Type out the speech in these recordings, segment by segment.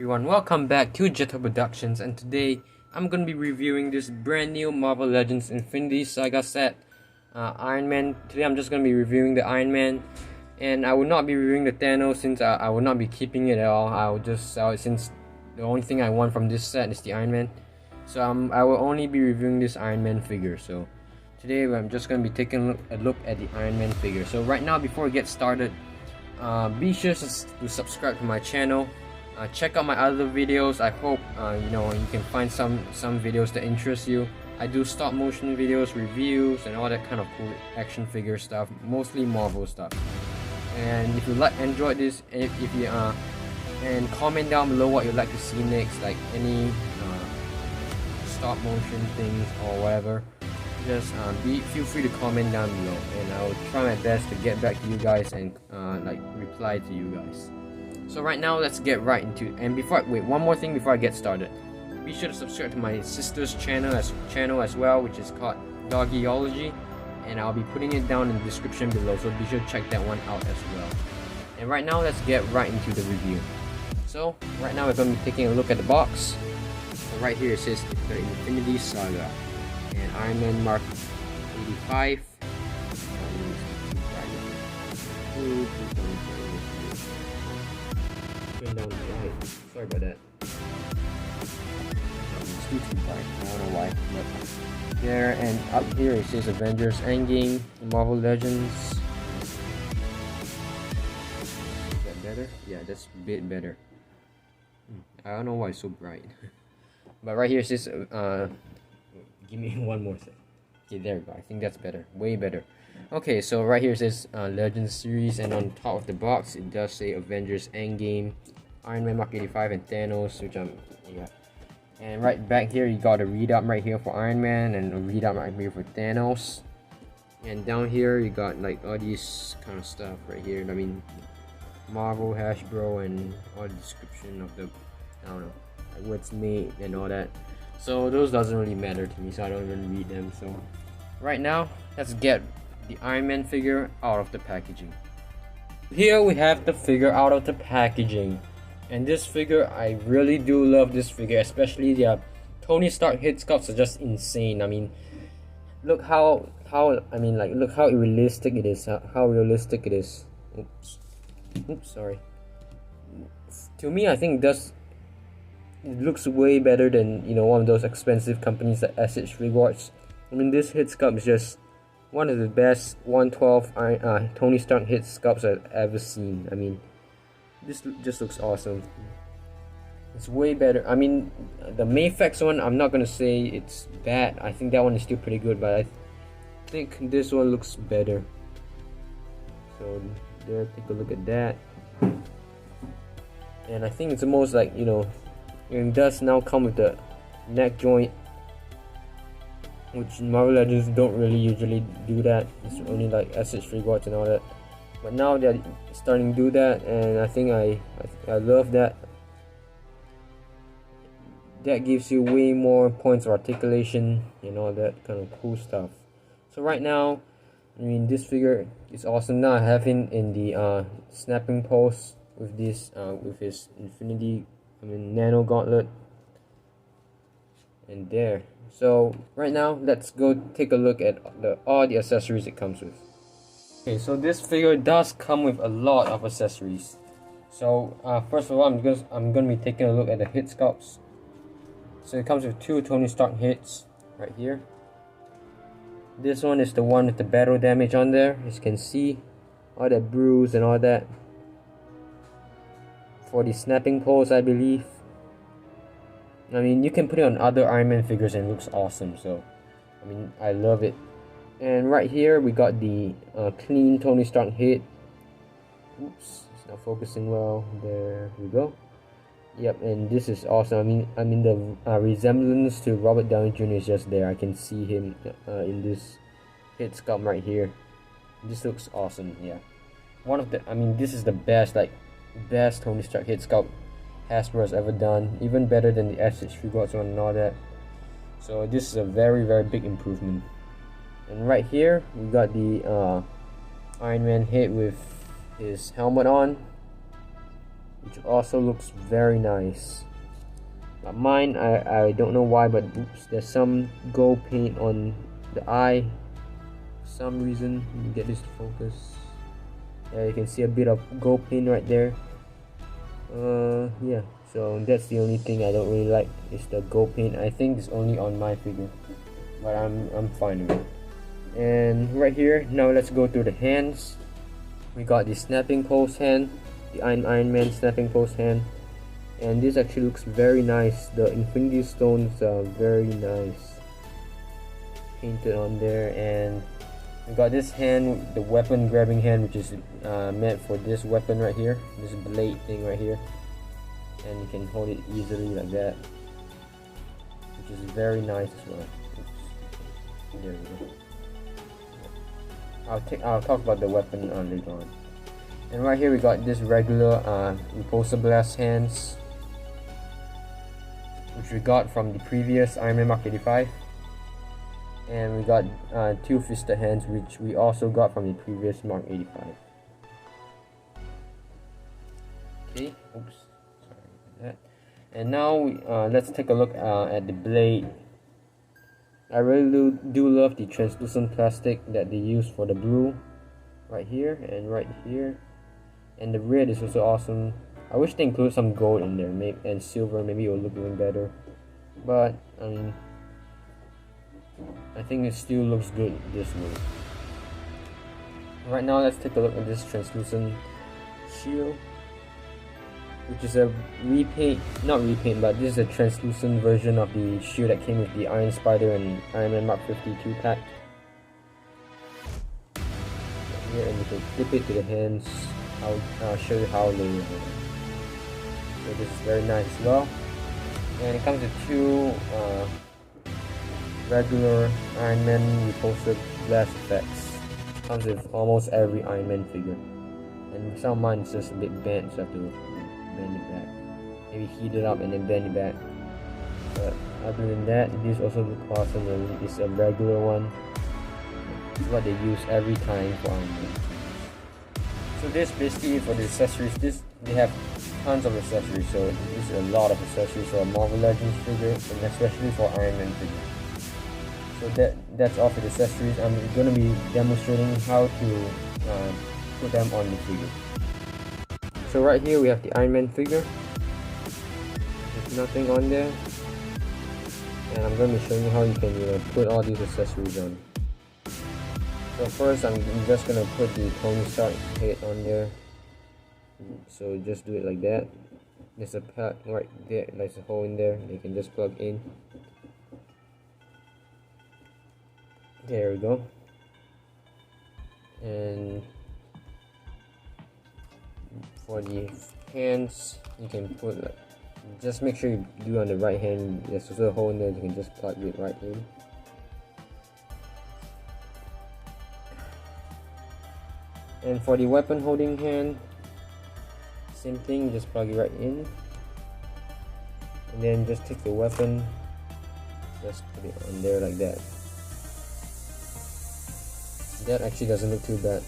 Everyone, welcome back to Jethro Productions, and today I'm going to be reviewing this brand new Marvel Legends Infinity Saga set, Iron Man. Today I'm just going to be reviewing the Iron Man, and I will not be reviewing the Thanos since I will not be keeping it at all. I will just sell it since the only thing I want from this set is the Iron Man. So I will only be reviewing this Iron Man figure. So today I'm just going to be taking a look at the Iron Man figure. So right now, before we get started, be sure to subscribe to my channel. Check out my other videos. I hope you can find some videos that interest you. I do stop motion videos, reviews, and all that kind of cool action figure stuff, mostly Marvel stuff. And if you enjoyed this, and comment down below what you'd like to see next, like any stop motion things or whatever. Just feel free to comment down below, and I will try my best to get back to you guys and reply to you guys. So right now, let's get right into it. And one more thing before I get started. Be sure to subscribe to my sister's channel as well, which is called Doggyology, and I'll be putting it down in the description below, so be sure to check that one out as well. And right now, let's get right into the review. So right now, we're going to be taking a look at the box. So right here it says the Infinity Saga and Iron Man Mark 85. Down the light. Sorry about that. It's too bright. I don't know why. But there, and up here it says Avengers Endgame, Marvel Legends. Is that better? Yeah, that's a bit better. I don't know why it's so bright. But right here it says give me one more second. Okay, there we go. I think that's better. Way better. Okay, so right here it says Legends series, and on top of the box it does say Avengers Endgame, Iron Man Mark 85, and Thanos, which yeah. And right back here you got a read up right here for Iron Man and a read up right here for Thanos. And down here you got like all these kind of stuff right here. I mean, Marvel, Hasbro, and all the description of the, I don't know, like what's made and all that. So those doesn't really matter to me, so I don't even read them. So right now, let's get the Iron Man figure out of the packaging. Here we have the figure out of the packaging, and this figure, I really do love this figure, especially the Tony Stark head sculpts are just insane. I mean, look how look how realistic it is. How realistic it is. Oops, sorry. To me, I think it looks way better than one of those expensive companies like Accessory. I mean, this head sculpt is just one of the best 1/12 Tony Stark head sculpts I've ever seen. I mean, this just looks awesome. It's way better. I mean, the Mayfax one, I'm not gonna say it's bad. I think that one is still pretty good, but I think this one looks better. So there, take a look at that. And I think it's almost like, it does now come with the neck joint, which Marvel Legends don't really usually do that. It's only like SH3 watch and all that. But now they're starting to do that, and I think I love that. That gives you way more points of articulation and all that kind of cool stuff. So right now, I mean, this figure is awesome. Now I have him in the snapping pose with this with his nano gauntlet. And there. So right now, let's go take a look at all the accessories it comes with. Okay, so this figure does come with a lot of accessories. So first of all, I'm gonna be taking a look at the head sculpts. So it comes with two Tony Stark heads right here. This one is the one with the battle damage on there. As you can see, all that bruise and all that. For the snapping pose, I believe. I mean, you can put it on other Iron Man figures and it looks awesome. So, I mean, I love it. And right here we got the clean Tony Stark head. Oops, it's not focusing well. There we go. Yep, and this is awesome. I mean the resemblance to Robert Downey Jr. is just there. I can see him in this head sculpt right here. This looks awesome. Yeah, this is the best Tony Stark head sculpt Hasbro has ever done. Even better than the SH3 one and all that. So this is a very, very big improvement. And right here we got the Iron Man head with his helmet on. which also looks very nice. But mine, I don't know why, but oops, there's some gold paint on the eye. For some reason, let me get this to focus. Yeah, you can see a bit of gold paint right there. Yeah, so that's the only thing I don't really like, is the gold paint. I think it's only on my figure, but I'm fine with it. And right here, now let's go to the hands. We got the snapping pose hand, the Iron Man snapping pose hand, and this actually looks very nice. The infinity stones are very nice painted on there. And we got this hand, the weapon grabbing hand, which is meant for this weapon right here, this blade thing right here, and you can hold it easily like that, which is very nice as well. Oops. There we go. I'll talk about the weapon later on. And right here we got this regular repulsor blast hands, which we got from the previous Iron Man Mark 85. And we got two fisted hands, which we also got from the previous Mark 85. Okay, oops, sorry about that. And now let's take a look at the blade. I really do love the translucent plastic that they use for the blue right here and right here, and the red is also awesome. I wish they include some gold in there, maybe, and silver. Maybe it will look even better, but I think it still looks good this way. Right now, let's take a look at this translucent shield, which is a not repaint, but this is a translucent version of the shield that came with the Iron Spider and Iron Man Mark 52 pack. Here, and you can flip it to the hands. I'll show you how they work. So this is very nice as well, and it comes with two regular Iron Man repulsive blast effects. It comes with almost every Iron Man figure, and some of mine is just a bit bent, so I have to bend it back, maybe heat it up and then bend it back. But other than that, this also looks awesome. It's a regular one. It's what they use every time for Iron Man. So this basically for the accessories. They have tons of accessories, so this is a lot of accessories for a Marvel Legends figure, and especially for Iron Man figure. So that's all for the accessories. I'm going to be demonstrating how to put them on the figure. So right here we have the Iron Man figure. There's nothing on there, and I'm going to be showing you how you can put all these accessories on. So first I'm just going to put the Tony Stark head on there. So just do it like that. There's a plug right there, there's a hole in there, you can just plug in. There we go. And for the hands, you can put just make sure you do on the right hand. There's also a hole in there, you can just plug it right in. And for the weapon holding hand, same thing, just plug it right in, and then just take the weapon, just put it on there like that. That actually doesn't look too bad.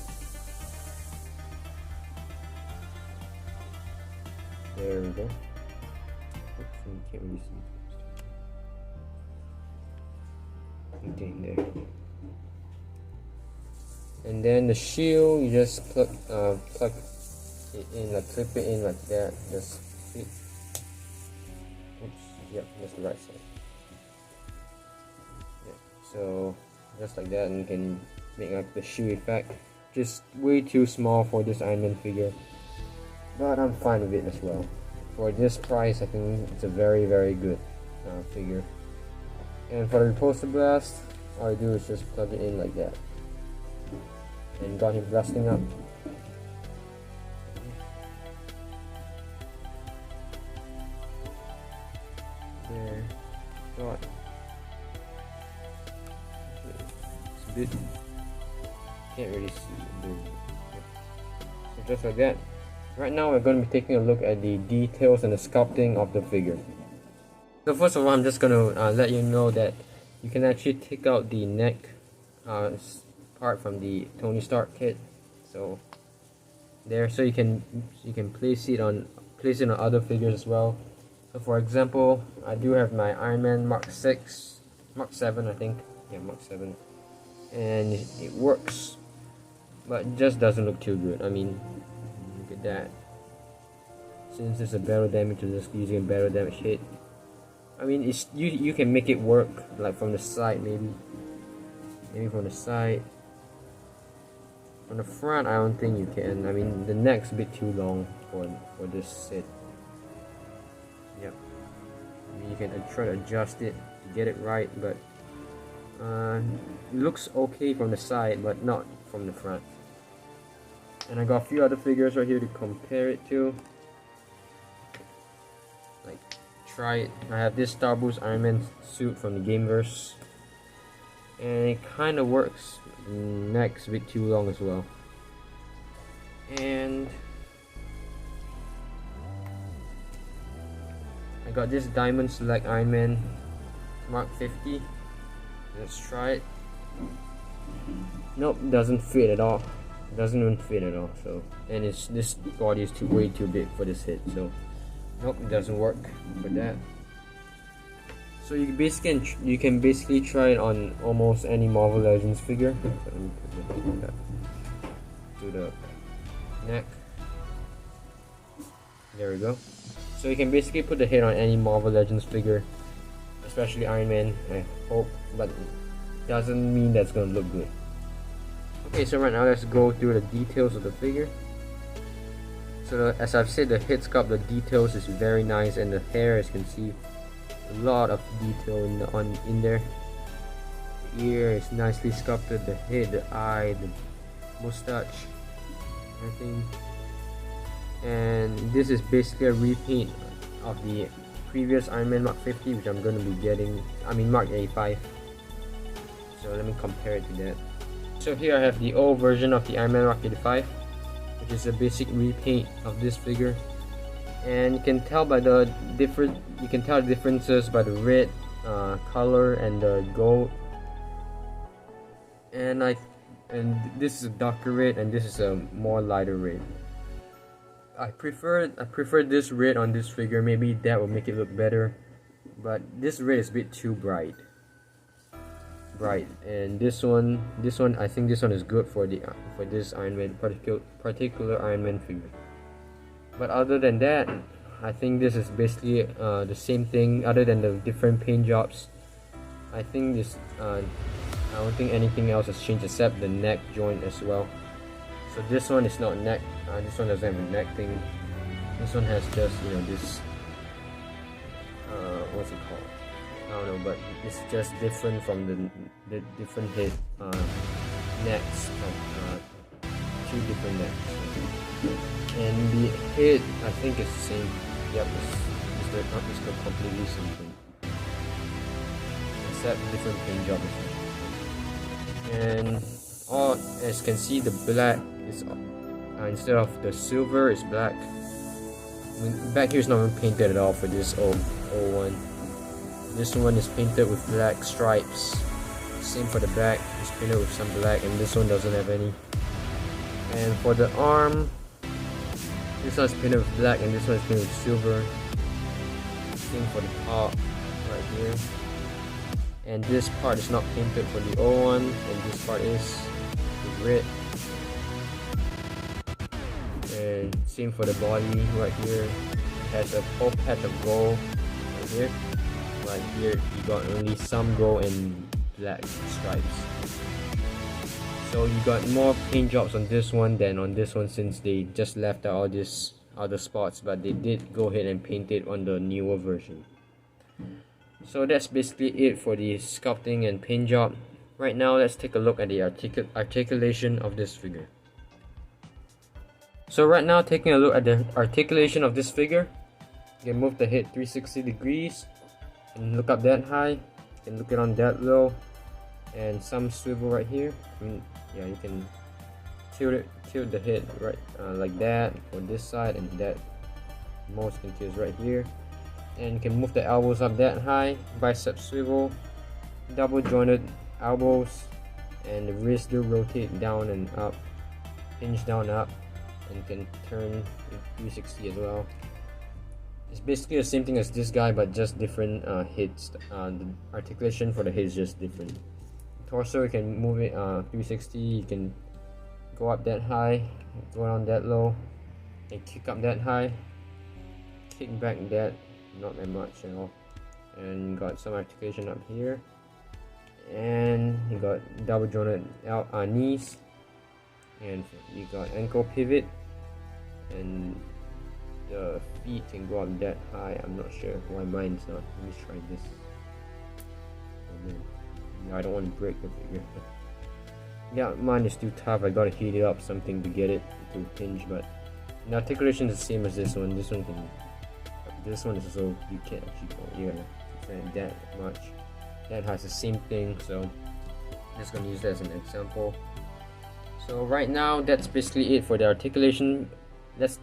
There we go. Oops, you can't really see. Okay, there. And then the shield, you just plug it in, like clip it in like that. Just fit. Oops, yep, that's the right side. Yeah, so just like that, and you can make like the shoe effect. Just way too small for this Iron Man figure, but I'm fine with it as well. For this price, I think it's a very, very good figure. And for the repulsor blast, all I do is just plug it in like that, and got him blasting up. There, got. It's a bit. Can't really see. So just like that. Right now we're going to be taking a look at the details and the sculpting of the figure. So first of all, I'm just going to let you know that you can actually take out the neck part from the Tony Stark kit. So there, so you can place place it on other figures as well. So for example, I do have my Iron Man Mark 6, Mark 7 I think, yeah, Mark 7, and it works, but it just doesn't look too good. I mean, look at that. Since it's a battle damage, you're just using a battle damage hit. I mean, it's you can make it work, like from the side maybe from the side. From the front, I don't think you can. I mean, the neck's a bit too long for this set. Yep. I mean, you can try to adjust it to get it right, but it looks okay from the side, but not from the front. And I got a few other figures right here to compare it to. Like, try it. I have this Starburst Iron Man suit from the Gameverse, and it kind of works. The neck's a bit too long as well. And I got this Diamond Select Iron Man Mark 50. Let's try it. Nope, doesn't fit at all. Doesn't even fit at all. So, and this body is way too big for this head. So, nope, it doesn't work for that. So you can basically try it on almost any Marvel Legends figure. So let me put that to the neck. There we go. So you can basically put the head on any Marvel Legends figure, especially Iron Man, I hope, but it doesn't mean that's gonna look good. Okay, so right now let's go through the details of the figure. So as I've said, the head sculpt, the details is very nice, and the hair, as you can see, a lot of detail in there. The ear is nicely sculpted, the head, the eye, the mustache, everything. And this is basically a repaint of the previous Iron Man Mark 50, which I'm going to be getting, I mean Mark 85. So let me compare it to that. So here I have the old version of the Iron Man Mark 85, which is a basic repaint of this figure. And you can tell by the differences by the red color and the gold. And this is a darker red, and this is a more lighter red. I prefer this red on this figure. Maybe that will make it look better, but this red is a bit too bright. And this one, I think this one is good for this Iron Man particular Iron Man figure. But other than that, I think this is basically the same thing, other than the different paint jobs. I think this, I don't think anything else has changed except the neck joint as well. So this one is not neck, this one doesn't have a neck thing. This one has just, this, what's it called? I don't know, but it's just different from the different head necks, two different necks. And the head, I think it's the same. Yep, it's completely same thing, except different paint job. And as you can see, the black is instead of the silver, is black. I mean, back here is not even painted at all for this old one. This one is painted with black stripes. Same for the back, it's painted with some black, and this one doesn't have any. And for the arm, this one is painted with black, and this one is painted with silver. Same for the top, right here. And this part is not painted for the old one, and this part is red. And same for the body, right here. It has a whole patch of gold right here. Right here, you got only some gold and black stripes. So you got more paint jobs on this one than on this one, since they just left out all these other spots, but they did go ahead and paint it on the newer version. So that's basically it for the sculpting and paint job. Right now, let's take a look at the articulation of this figure. So right now, taking a look at the articulation of this figure, you can move the head 360 degrees and look up that high, you can look it on that low, and some swivel right here. I mean, yeah, you can tilt the head right like that for this side, and that most can tilt right here. And you can move the elbows up that high, bicep swivel, double jointed elbows, and the wrist do rotate down and up, hinge down up, and you can turn 360 as well. It's basically the same thing as this guy, but just different hits. The articulation for the head is just different. Torso, you can move it 360. You can go up that high, go down that low, and kick up that high, kick back that, not that much at all. And you got some articulation up here, and you got double jointed knees, and you got ankle pivot, and the feet can go up that high. I'm not sure why mine's not. Let me try this. I don't want to break the figure. Yeah, mine is too tough. I gotta heat it up something to get it to hinge, but the articulation is the same as this one. This one is also, you can't actually go here that much. That has the same thing, so I'm just gonna use that as an example. So right now, that's basically it for the articulation. Let's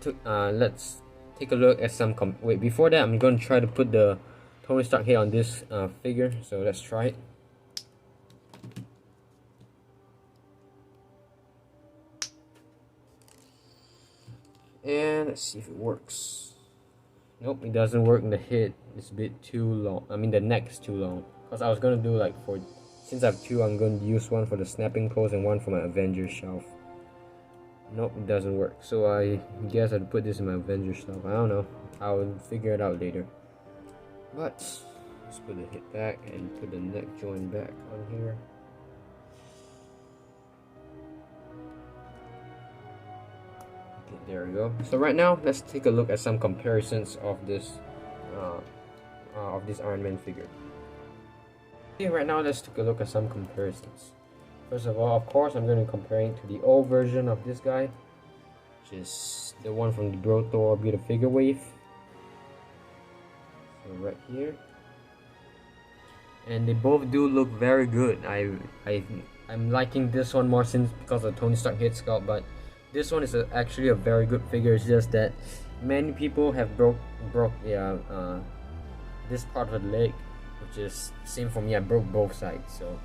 take a look at some wait, before that, I'm gonna try to put the Tony Stark head on this figure. So let's try it. And let's see if it works. Nope, it doesn't work in the head. It's a bit too long. I mean, the neck is too long. Because I was gonna do like since I have two, I'm going to use one for the snapping pose and one for my Avengers shelf. Nope, it doesn't work. So I guess I'd put this in my Avengers shelf. I don't know. I'll figure it out later. But let's put the head back and put the neck joint back on here. Okay, there we go. So right now, let's take a look at some comparisons of this Iron Man figure. Okay, right now let's take a look at some comparisons. First of all, of course, I'm going to be comparing to the old version of this guy, which is the one from the Bro Thor Be the Figure Wave. So right here, and they both do look very good. I'm liking this one more because of Tony Stark head sculpt, but this one is actually a very good figure. It's just that many people have broke this part of the leg, which is same for me. I broke both sides, so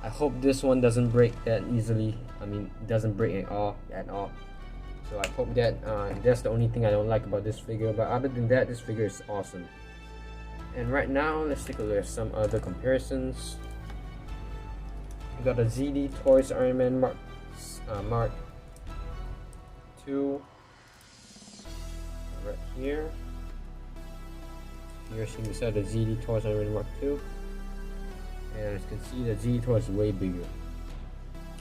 I hope this one doesn't break that easily. I mean, it doesn't break at all. So I hope that that's the only thing I don't like about this figure. But other than that, this figure is awesome. And right now, let's take a look at some other comparisons. We got the ZD Toys Iron Man Mark 2 right here. You're seeing beside the ZD Toys Iron Man Mark 2. And as you can see, the ZD Toy is way bigger.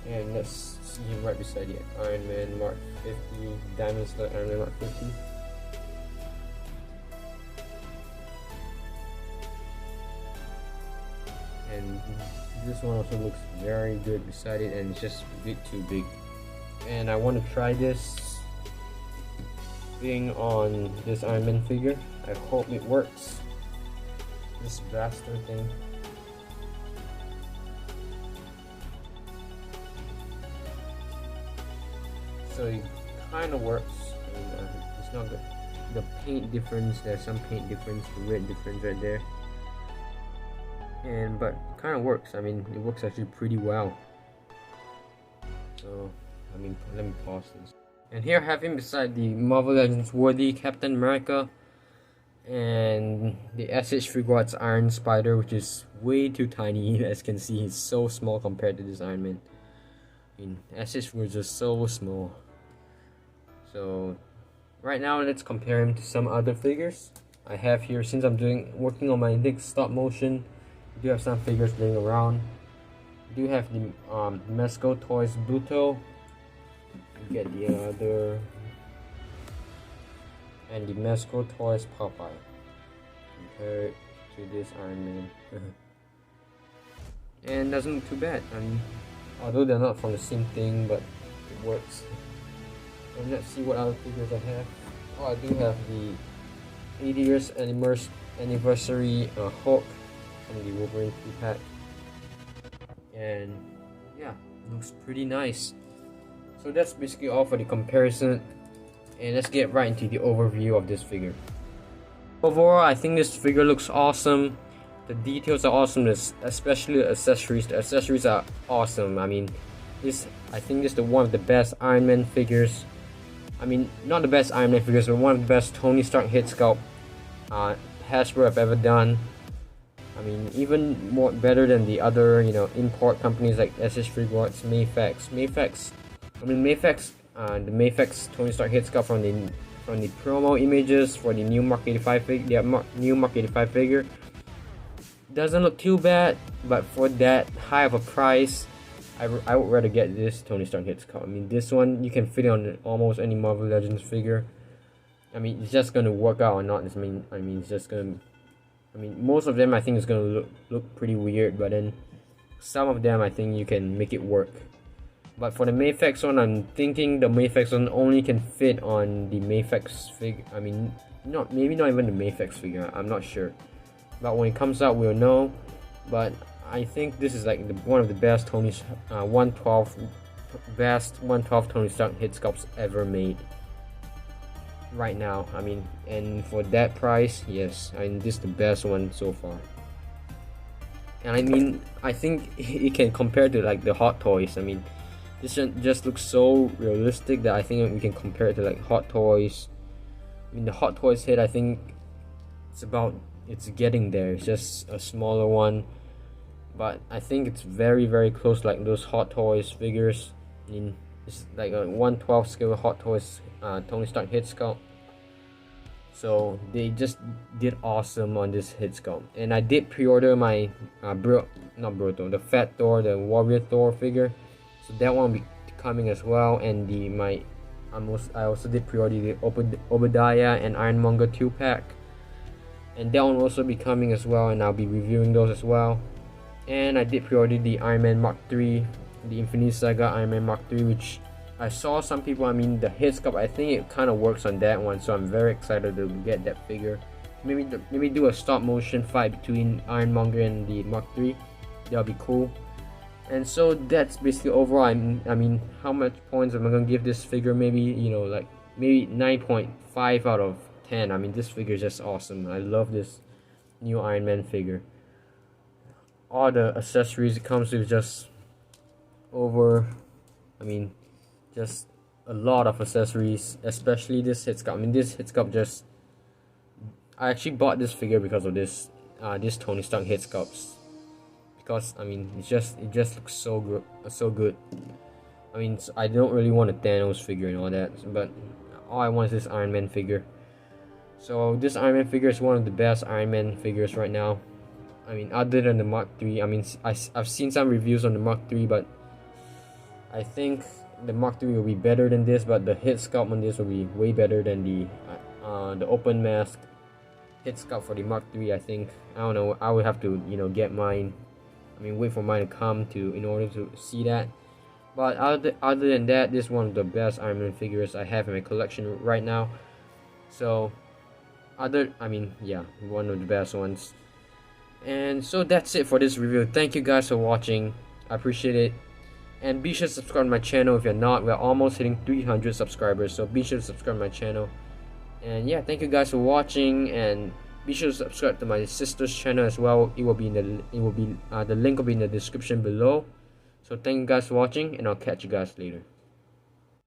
And let's see him right beside the Iron Man Mark 50, Diamond Slug Iron Man Mark 50. And this one also looks very good beside it, and it's just a bit too big. And I want to try this thing on this Iron Man figure. I hope it works. This blaster thing. So it kind of works. And, it's not good. The paint difference, there's some paint difference, the red difference right there. But kind of works. I mean, it works actually pretty well. So, I mean, let me pause this. And here I have him beside the Marvel Legends worthy Captain America and the SH3 Iron Spider, which is way too tiny. As you can see, he's so small compared to this Iron Man. I mean, SH was just so small. So right now, let's compare him to some other figures I have here. Since I'm working on my next stop motion, I do have some figures laying around. I do have the Mesco Toys Bluto. You get the other, and the Mesco Toys Popeye compared to this Iron Man. And doesn't look too bad. I mean, although they're not from the same thing, but it works. And let's see what other figures I have. Oh, I do have the 80 years anniversary Hulk from the Wolverine 2-pack. And yeah, looks pretty nice. So that's basically all for the comparison. And let's get right into the overview of this figure. Overall, I think this figure looks awesome. The details are awesome, especially the accessories. The accessories are awesome. I mean, I think this is one of the best Iron Man figures. I mean, not the best Iron Man figures, but one of the best Tony Stark head sculpt Hasbro have ever done. I mean, even more better than the other, you know, import companies like Accessory, Mayfax. The Mayfax Tony Stark hit sculpt from the promo images for the new Mark 85 new Mark 85 figure doesn't look too bad, but for that high of a price, I would rather get this Tony Stark hit sculpt. I mean, this one you can fit it on almost any Marvel Legends figure. I mean, it's just gonna work out or not. I mean, it's just gonna. I mean, most of them I think is gonna look pretty weird, but then some of them I think you can make it work. But for the Mayfax one, I'm thinking the Mayfax one only can fit on the Mayfax figure. I mean, maybe not even the Mayfax figure. I'm not sure. But when it comes out, we'll know. But I think this is like one of the best 112 Tony Stark hit sculpts ever made. Right now, I mean, and for that price, yes, I mean, this is the best one so far. And I mean, I think it can compare to like the Hot Toys. I mean, this just looks so realistic that I think we can compare it to like Hot Toys. I mean, the Hot Toys hit, I think it's getting there. It's just a smaller one, but I think it's very, very close like those Hot Toys figures. I mean, it's like a 1/12 scale Hot Toys Tony Stark hit sculpt. So they just did awesome on this hit sculpt. And I did pre-order my the Fat Thor, the Warrior Thor figure. So that one will be coming as well. And I also did pre-order the Obadiah and Ironmonger 2-pack. And that one will also be coming as well, and I'll be reviewing those as well. And I did pre-order the Iron Man Mark III, the Infinite Saga Iron Man Mark III, which I saw some people, I mean, the hit sculpt, I think it kind of works on that one, so I'm very excited to get that figure. Maybe do a stop motion fight between Ironmonger and the Mark III. That'll be cool. And so that's basically overall. I mean, how much points am I gonna give this figure? Maybe, you know, like maybe 9.5 out of 10. I mean, this figure is just awesome. I love this new Iron Man figure. All the accessories it comes with just just a lot of accessories, especially this hit sculpt. I mean, this hit sculpt I actually bought this figure because of this Tony Stark hit sculpts, because I mean it just looks so good. I mean, I don't really want a Thanos figure and all that, but all I want is this Iron Man figure. So this Iron Man figure is one of the best Iron Man figures right now. I mean, other than the Mark III. I mean, I've seen some reviews on the Mark III, but I think the Mark III will be better than this, but the hit sculpt on this will be way better than the open mask hit sculpt for the Mark III. I think, I don't know, I would have to, you know, get mine. I mean, wait for mine to come in order to see that. But other than that, this is one of the best Iron Man figures I have in my collection right now. So one of the best ones. And so that's it for this review. Thank you guys for watching. I appreciate it. And be sure to subscribe to my channel if you're not. We're almost hitting 300 subscribers, so be sure to subscribe to my channel. And yeah, thank you guys for watching, and be sure to subscribe to my sister's channel as well. The link will be in the description below. So thank you guys for watching, and I'll catch you guys later.